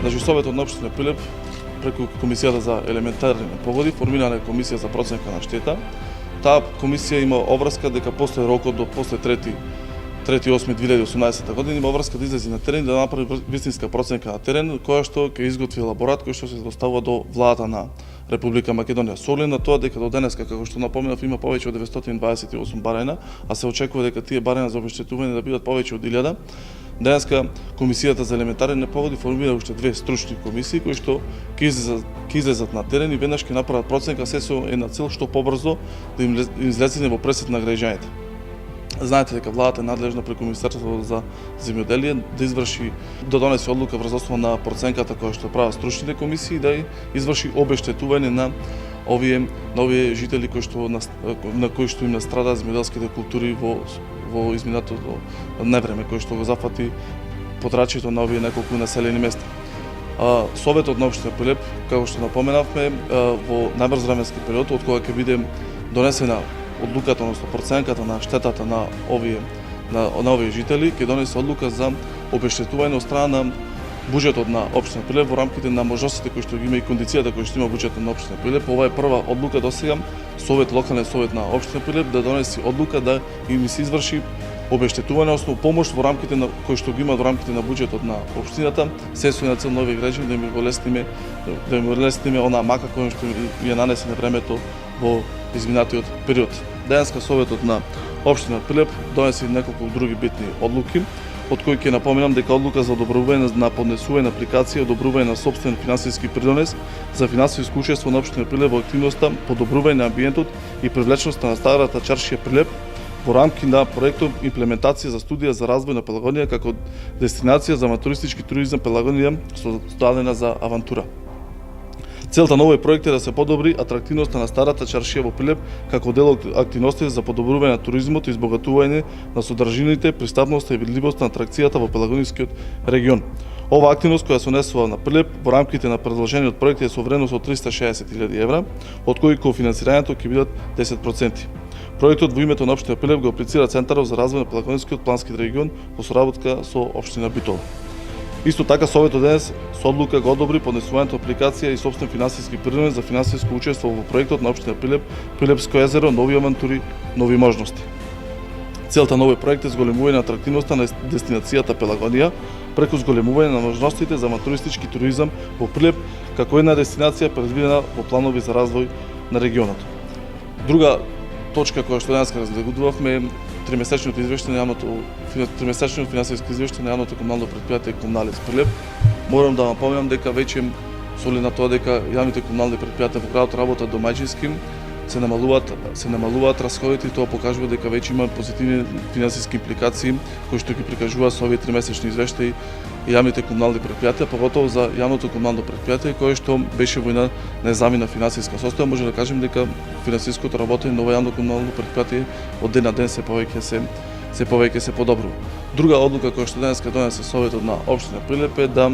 Значи Советот на општина Прилеп преку Комисијата за елементарни непогоди формирана е комисија за проценка на штета. Таа комисија има обврска дека после рокот до после 3.8.2018 година има обврска да излезе на терен да направи вистинска проценка на терен, која што ќе изготви елаборат кој што се доставува до владата на Република Македонија. Со оглед на тоа дека до денеска, како што напоменав, има повеќе од 928 барања, а се очекува дека тие барања за обештетување да бидат повеќе од 1000. Денеска Комисијата за елементарни непогоди формира уште две стручни комисии кои што ќе излезат на терен и веднаш ќе направат проценка се со една цел што побрзо да им излезе во пресет на граѓаните. Знаете дека владата е надлежна преку Министерството за земјоделие да изврши да донесе одлука врз основа на проценката која што прават стручните комисии да изврши обештетување на овие жители на кои што им настрадаат земјоделските култури во изминатото невреме кој што го зафати подрачјето на овие неколку населени места. Советот на општина Прилеп, како што напоменавме, во најбрз временски период од кога ќе биде донесена одлуката, односно проценката на штетата на овие жители, ќе донесе одлука за обештетување од страна на буџетот на општина Прилеп во рамките на можностите кои што ги има и кондицијата кои што има буџетот на општина Прилеп. Ова е прва одлука досега локален совет на општина Прилеп да донесе одлука да им се изврши обештетување, односно помош во рамките на кои што ги има во рамките на буџетот на општината, се со една цел на овие граѓани да им улесниме онаа мака која што ја нанесе на времето во изминатиот период. Денеска Советот на општина Прилеп донесе неколку други битни одлуки, од кои ќе напоменам дека одлука за одобрување на поднесување на апликација, одобрување на сопствен финансиски придонес за финансиско учество на општина Прилеп во активноста подобрување на амбиентот и привлечноста на старата чаршија Прилеп во рамки на проектот имплементација за студија за развој на Пелагонија како дестинација за туристички туризам Пелагонија создадена за авантура. Целта на овој проект е да се подобри атрактивноста на старата чаршија во Прилеп како дел од активностите за подобрување на туризмот и избогатување на содржините, пристапноста и видливоста на атракцијата во Пелагонискиот регион. Ова активност која се однесува на Прилеп во рамките на предложениот проект е со вредност од 360.000 евра, од кои кофинансирањето ќе бидат 10%. Проектот во името на општина Прилеп го аплицира Центарот за развој на Пелагонискиот плански регион во соработка со општина Битола. Исто така Советот денес со одлука го одобри поднесувањето апликација и сопствен финансиски придонес за финансиско учество во проектот на општина Прилеп, Прилепско езеро, нови авантури, нови можности. Целта на овој проект е зголемување на атрактивноста на дестинацијата Пелагонија преку зголемување на можностите за туристички туризам во Прилеп како една дестинација предвидена во планови за развој на регионот. Друга точка која што денеска разгледувавме е тримесечниот финансиски извештај на јавното комунално претпријатие Комуналец Прилеп. Морам да напомнам дека веќе со оглед на тоа дека јавните комунални претпријатија во градот работат домаќински, се намалуваат расходите и тоа покажува дека веќе има позитивни финансиски импликации кои што ги прикажува со овие тримесечни извештаи и јавните комунални претпријатија, поготово за јавното комунално претпријатие кое што беше во една незавидна финансиска состојба. Може да кажем дека финансиското работење на ова јавно комунално претпријатие од ден на ден се повеќе се подобрува. Друга одлука која што денеска донесе Советот на општина Прилеп е да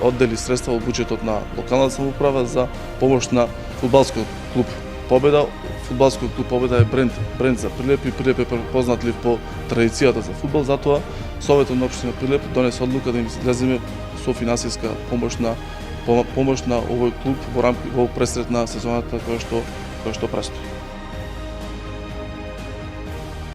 оддели средства во буџетот на локалната самоуправа за помош на фудбалскиот клуб Победа. Фудбалскиот клуб Победа е бренд за Прилеп и Прилеп е познатлив по традицијата за фудбал, затоа Советот на општина Прилеп донесе одлука да им излеземе со финансиска помош на овој клуб во пресред на сезоната која што престои.